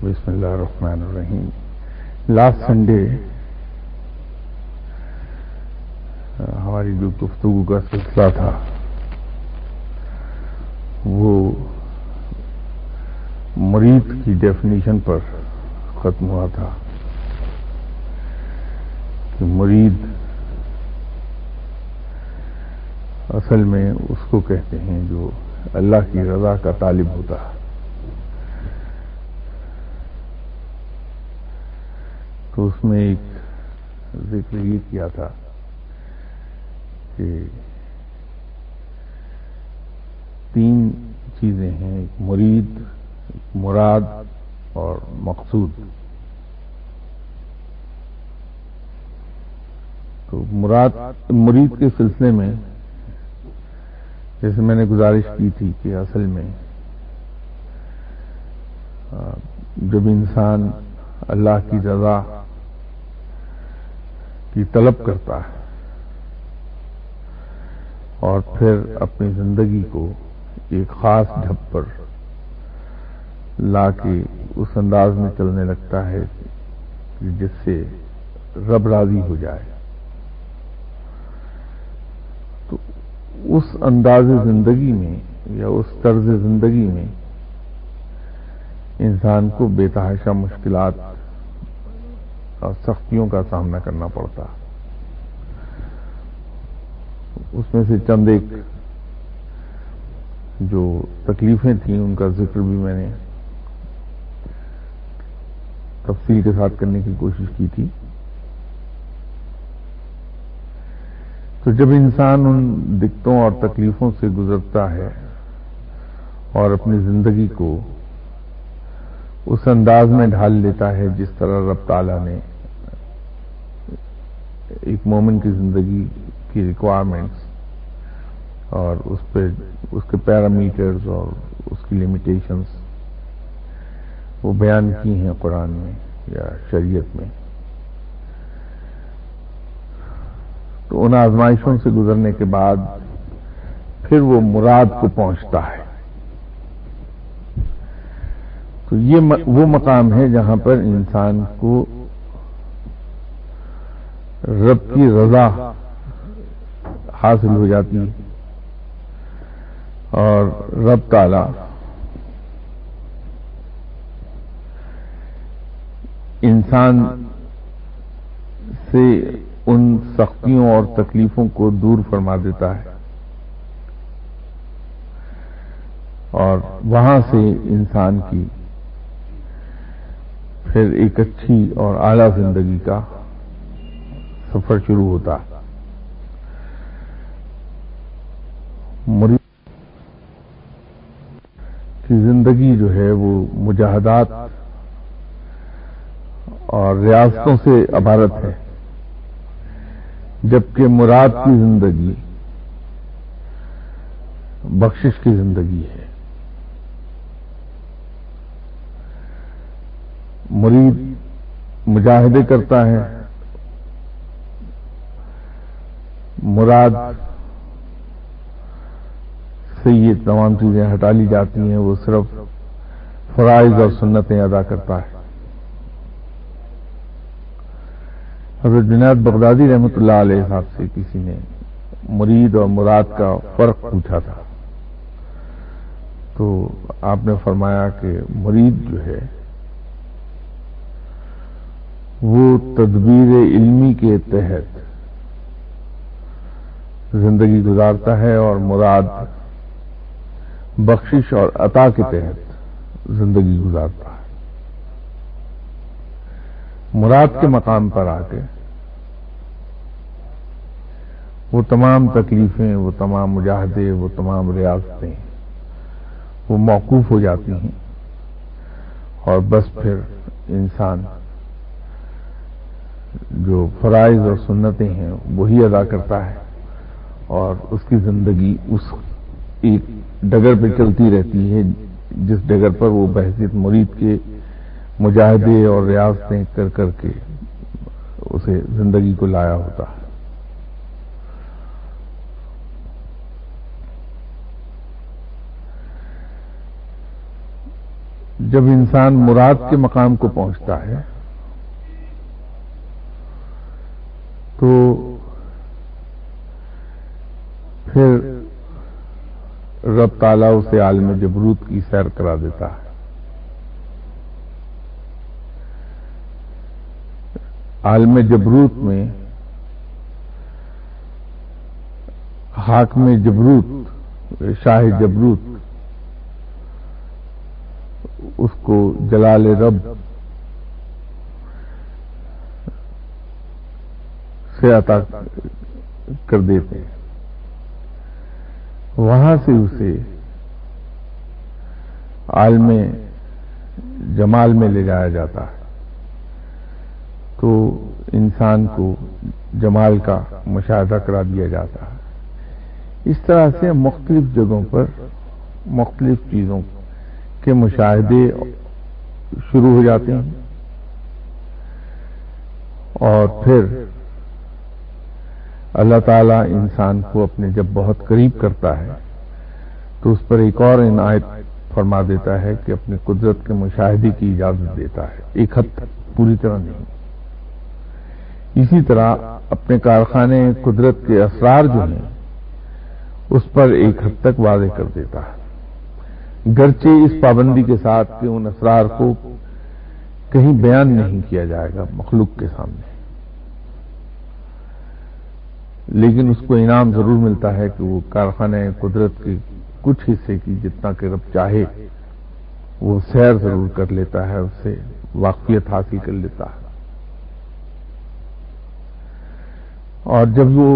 بسم اللہ الرحمن الرحیم. لاسٹ سنڈے ہماری جو گفتگو کا سلسلہ تھا وہ مرید کی ڈیفینیشن پر ختم ہوا تھا کہ مرید اصل میں اس کو کہتے ہیں جو اللہ کی رضا کا طالب ہوتا ہے. تو اس میں ایک ذکر یہ کیا تھا کہ تین چیزیں ہیں: مرید، مراد اور مقصود. تو مرید کے سلسلے میں جیسے میں نے گزارش کی تھی کہ اصل میں جب انسان اللہ کی رضا کی طلب کرتا ہے اور پھر اپنی زندگی کو ایک خاص ڈھب پر لا کے اس انداز میں چلنے لگتا ہے جس سے رب راضی ہو جائے، تو اس انداز زندگی میں یا اس طرز زندگی میں انسان کو بے تحاشا مشکلات اور سختیوں کا سامنا کرنا پڑتا. اس میں سے چند ایک جو تکلیفیں تھیں ان کا ذکر بھی میں نے تفصیل کے ساتھ کرنے کی کوشش کی تھی. تو جب انسان ان دقتوں اور تکلیفوں سے گزرتا ہے اور اپنی زندگی کو اس انداز میں ڈھال لیتا ہے جس طرح رب تعالیٰ نے ایک مومن کی زندگی کی ریکوائرمنٹس اور اس کے پیرامیٹرز اور اس کی لیمیٹیشنز وہ بیان کی ہیں قرآن میں یا شریعت میں، تو ان آزمائشوں سے گزرنے کے بعد پھر وہ مراد کو پہنچتا ہے. تو یہ وہ مقام ہے جہاں پر انسان کو رب کی رضا حاصل ہو جاتی ہے اور رب تعالی انسان سے ان سختیوں اور تکلیفوں کو دور فرما دیتا ہے اور وہاں سے انسان کی پھر ایک اچھی اور اعلیٰ زندگی کا سفر شروع ہوتا ہے. مرید کی زندگی جو ہے وہ مجاہدات اور ریاستوں سے عبارت ہے، جبکہ مراد کی زندگی بخشش کی زندگی ہے. مرید مجاہدے کرتا ہے، مراد سے یہ تمام چیزیں ہٹا لی جاتی ہیں، وہ صرف فرائض اور سنتیں ادا کرتا ہے. حضرت جنید بغدادی رحمۃ اللہ علیہ صاحب سے کسی نے مرید اور مراد کا فرق پوچھا تھا، تو آپ نے فرمایا کہ مرید جو ہے وہ تدبیر علمی کے تحت زندگی گزارتا ہے اور مراد بخشش اور عطا کے تحت زندگی گزارتا ہے. مراد کے مقام پر آ کے وہ تمام تکلیفیں، وہ تمام مجاہدے، وہ تمام ریاستیں وہ موقوف ہو جاتی ہیں اور بس پھر انسان جو فرائض اور سنتیں ہیں وہی ادا کرتا ہے اور اس کی زندگی اس ایک ڈگر پہ چلتی رہتی ہے جس ڈگر پر وہ بحیثیت مرید کے مجاہدے اور ریاستیں کر کر کے اسے زندگی کو لایا ہوتا ہے. جب انسان مراد کے مقام کو پہنچتا ہے تو پھر رب تعالیٰ اسے عالم جبروت کی سیر کرا دیتا ہے. عالم جبروت میں حاکم جبروت، شاہ جبروت، اس کو جلال رب سے عطا کر دیتے ہیں. وہاں سے اسے عالم جمال میں لے جایا جاتا ہے تو انسان کو جمال کا مشاہدہ کرا دیا جاتا ہے. اس طرح سے مختلف جگہوں پر مختلف چیزوں کے مشاہدے شروع ہو جاتے ہیں اور پھر اللہ تعالیٰ انسان کو اپنے جب بہت قریب کرتا ہے تو اس پر ایک اور عنایت فرما دیتا ہے کہ اپنی قدرت کے مشاہدے کی اجازت دیتا ہے، ایک حد تک، پوری طرح نہیں. اسی طرح اپنے کارخانے قدرت کے اسرار جو ہیں اس پر ایک حد تک واضح کر دیتا ہے، گرچہ اس پابندی کے ساتھ کہ ان اسرار کو کہیں بیان نہیں کیا جائے گا مخلوق کے سامنے، لیکن اس کو انعام ضرور ملتا ہے کہ وہ کارخانہ قدرت کے کچھ حصے کی جتنا کہ رب چاہے وہ سیر ضرور کر لیتا ہے، اس سے واقفیت حاصل کر لیتا ہے. اور جب وہ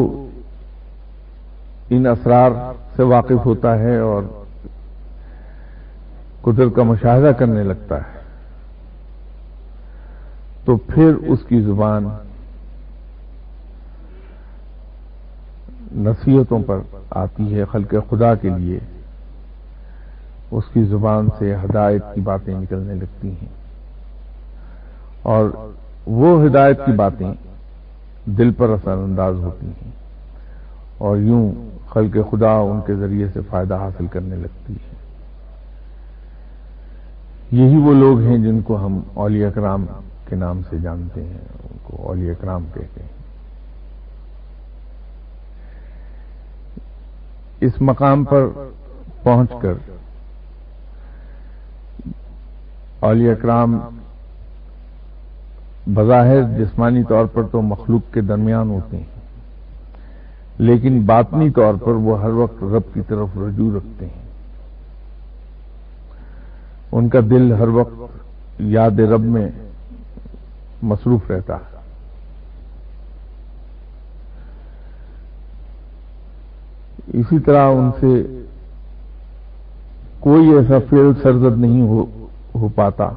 ان اسرار سے واقف ہوتا ہے اور قدرت کا مشاہدہ کرنے لگتا ہے تو پھر اس کی زبان نصیحتوں پر آتی ہے. خلق خدا کے لیے اس کی زبان سے ہدایت کی باتیں نکلنے لگتی ہیں اور وہ ہدایت کی باتیں دل پر اثر انداز ہوتی ہیں اور یوں خلق خدا ان کے ذریعے سے فائدہ حاصل کرنے لگتی ہے. یہی وہ لوگ ہیں جن کو ہم اولیاء کرام کے نام سے جانتے ہیں، ان کو اولیاء کرام کہتے ہیں. اس مقام پر پہنچ کر اولیاء کرام بظاہر جسمانی طور پر تو مخلوق کے درمیان ہوتے ہیں لیکن باطنی طور پر وہ ہر وقت رب کی طرف رجوع رکھتے ہیں. ان کا دل ہر وقت یاد رب میں مصروف رہتا ہے. اسی طرح ان سے کوئی ایسا فعل سرزد نہیں ہو پاتا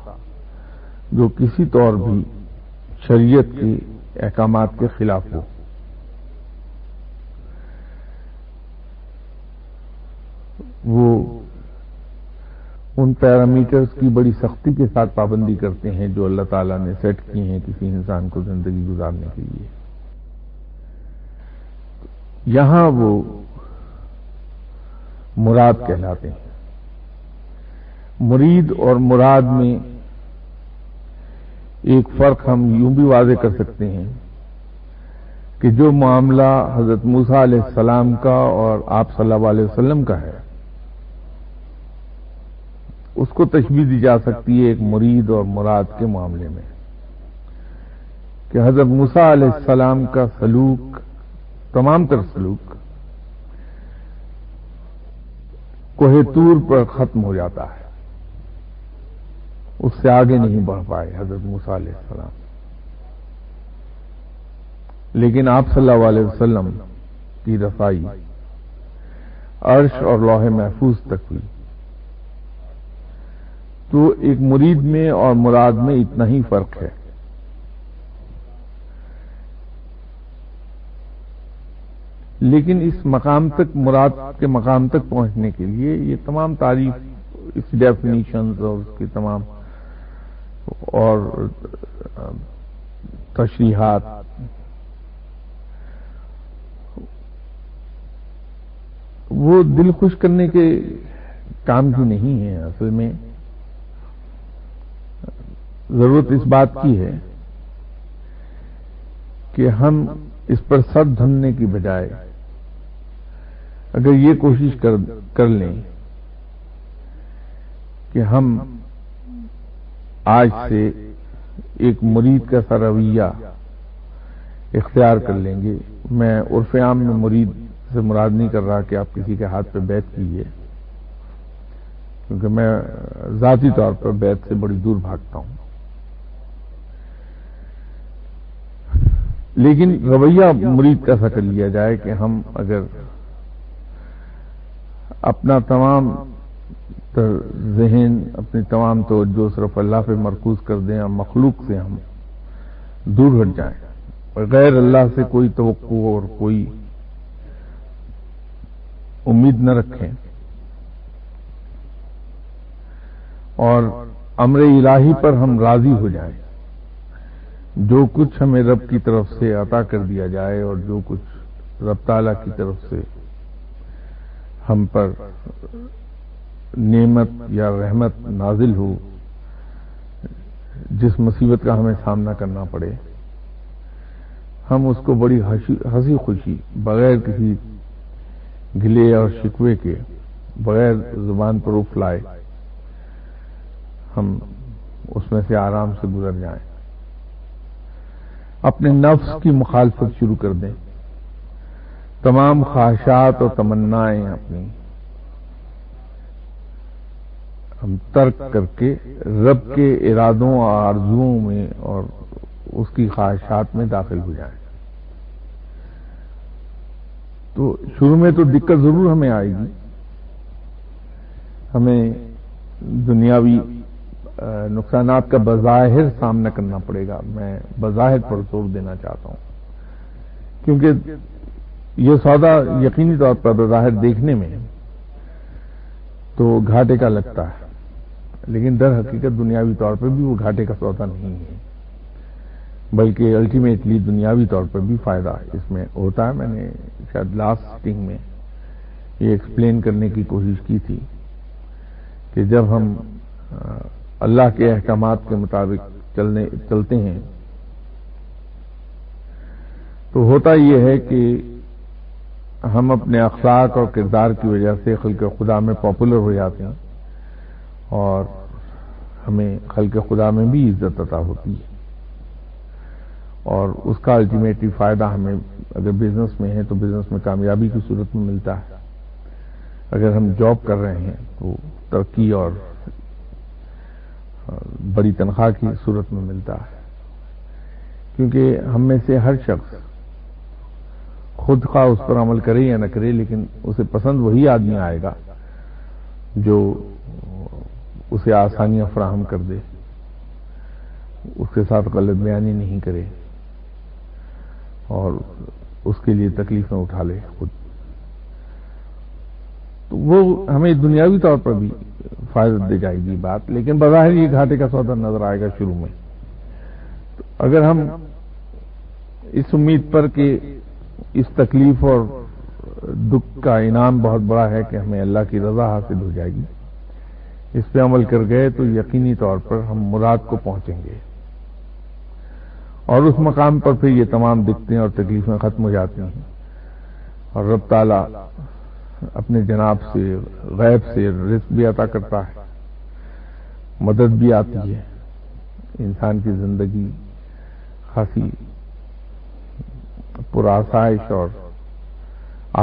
جو کسی طور بھی شریعت کے احکامات کے خلاف ہو. وہ ان پیرامیٹرز کی بڑی سختی کے ساتھ پابندی کرتے ہیں جو اللہ تعالیٰ نے سیٹ کی ہیں کسی انسان کو زندگی گزارنے کے لیے. یہاں وہ مراد کہلاتے ہیں. مرید اور مراد میں ایک فرق ہم یوں بھی واضح کر سکتے ہیں کہ جو معاملہ حضرت موسیٰ علیہ السلام کا اور آپ صلی اللہ علیہ وسلم کا ہے اس کو تشبیہ دی جا سکتی ہے ایک مرید اور مراد کے معاملے میں کہ حضرت موسیٰ علیہ السلام کا سلوک، تمام تر سلوک کوہ طور پر ختم ہو جاتا ہے، اس سے آگے نہیں بڑھ پائے حضرت موسیٰ علیہ السلام. لیکن آپ صلی اللہ علیہ وسلم کی رسائی عرش اور لوح محفوظ تک ہوئی. تو ایک مرید میں اور مراد میں اتنا ہی فرق ہے. لیکن اس مقام تک، مراد کے مقام تک پہنچنے کے لیے یہ تمام تعریف، اس ڈیفینیشنز اور اس کی تمام اور تشریحات وہ دل خوش کرنے کے کام کی نہیں ہے. اصل میں ضرورت اس بات کی ہے کہ ہم اس پر سر دھننے کی بجائے اگر یہ کوشش کر لیں کہ ہم آج سے ایک مرید کا سا رویہ اختیار کر لیں گے. میں عرف عام میں مرید سے مراد نہیں کر رہا کہ آپ کسی کے ہاتھ پہ بیعت کیجیے، کیونکہ میں ذاتی طور پر بیعت سے بڑی دور بھاگتا ہوں. لیکن رویہ مرید کا سا کر لیا جائے کہ ہم اگر اپنا تمام ذہن، اپنی تمام توجہ صرف اللہ پہ مرکوز کر دیں اور مخلوق سے ہم دور ہٹ جائیں اور غیر اللہ سے کوئی توقع اور کوئی امید نہ رکھیں اور امر الہی پر ہم راضی ہو جائیں. جو کچھ ہمیں رب کی طرف سے عطا کر دیا جائے اور جو کچھ رب تعالیٰ کی طرف سے ہم پر نعمت یا رحمت نازل ہو، جس مصیبت کا ہمیں سامنا کرنا پڑے، ہم اس کو بڑی ہنسی خوشی، بغیر کسی گلے اور شکوے کے، بغیر زبان پر اف لائے، ہم اس میں سے آرام سے گزر جائیں. اپنے نفس کی مخالفت شروع کر دیں. تمام خواہشات اور تمنائیں اپنی ہم ترک کر کے رب کے ارادوں اور آرزوؤں میں اور اس کی خواہشات میں داخل ہو جائیں. تو شروع میں تو دقت ضرور ہمیں آئے گی، ہمیں دنیاوی نقصانات کا بظاہر سامنا کرنا پڑے گا. میں بظاہر پر زور دینا چاہتا ہوں، کیونکہ یہ سودا یقینی طور پر بظاہر دیکھنے میں تو گھاٹے کا لگتا ہے، لیکن در حقیقت دنیاوی طور پر بھی وہ گھاٹے کا سودا نہیں ہے، بلکہ الٹیمیٹلی دنیاوی طور پر بھی فائدہ اس میں ہوتا ہے. میں نے شاید لاسٹ سٹنگ میں یہ ایکسپلین کرنے کی کوشش کی تھی کہ جب ہم اللہ کے احکامات کے مطابق چلتے ہیں تو ہوتا یہ ہے کہ ہم اپنے اخلاق اور کردار کی وجہ سے خلق خدا میں پاپولر ہو جاتے ہیں اور ہمیں خلق خدا میں بھی عزت عطا ہوتی ہے، اور اس کا الٹیمیٹلی فائدہ ہمیں اگر بزنس میں ہے تو بزنس میں کامیابی کی صورت میں ملتا ہے، اگر ہم جاب کر رہے ہیں تو ترقی اور بڑی تنخواہ کی صورت میں ملتا ہے. کیونکہ ہم میں سے ہر شخص خود خواہ اس پر عمل کرے یا نہ کرے، لیکن اسے پسند وہی آدمی آئے گا جو اسے آسانیاں فراہم کر دے، اس کے ساتھ غلط بیانی نہیں کرے اور اس کے لیے تکلیفیں اٹھا لے خود. تو وہ ہمیں دنیاوی طور پر بھی فائدہ دے جائے گی بات، لیکن بظاہر یہ گھاٹے کا سودا نظر آئے گا شروع میں. تو اگر ہم اس امید پر کہ اس تکلیف اور دکھ کا انعام بہت بڑا ہے کہ ہمیں اللہ کی رضا حاصل ہو جائے گی، اس پہ عمل کر گئے تو یقینی طور پر ہم مراد کو پہنچیں گے، اور اس مقام پر پھر یہ تمام دقتیں اور تکلیفیں ختم ہو جاتی ہیں اور رب تعالیٰ اپنے جناب سے غیب سے رزق بھی عطا کرتا ہے، مدد بھی آتی ہے، انسان کی زندگی خاصی پرآسائش اور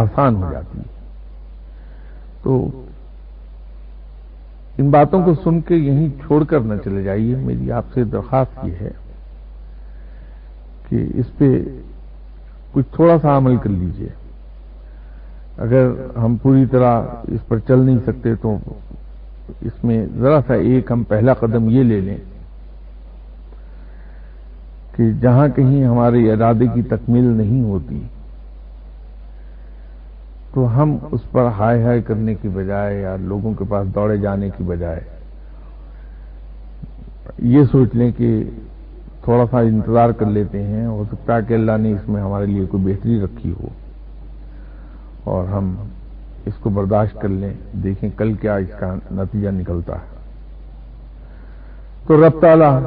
آسان ہو جاتی ہے. تو ان باتوں کو سن کے یہیں چھوڑ کر نہ چلے جائیے. میری آپ سے درخواست یہ ہے کہ اس پہ کچھ تھوڑا سا عمل کر لیجئے. اگر ہم پوری طرح اس پر چل نہیں سکتے تو اس میں ذرا سا ایک ہم پہلا قدم یہ لے لیں کہ جہاں کہیں ہمارے ارادے کی تکمیل نہیں ہوتی تو ہم اس پر ہائے ہائے کرنے کی بجائے یا لوگوں کے پاس دوڑے جانے کی بجائے یہ سوچ لیں کہ تھوڑا سا انتظار کر لیتے ہیں، ہو سکتا ہے کہ اللہ نے اس میں ہمارے لیے کوئی بہتری رکھی ہو اور ہم اس کو برداشت کر لیں، دیکھیں کل کیا اس کا نتیجہ نکلتا ہے. تو رب تعالیٰ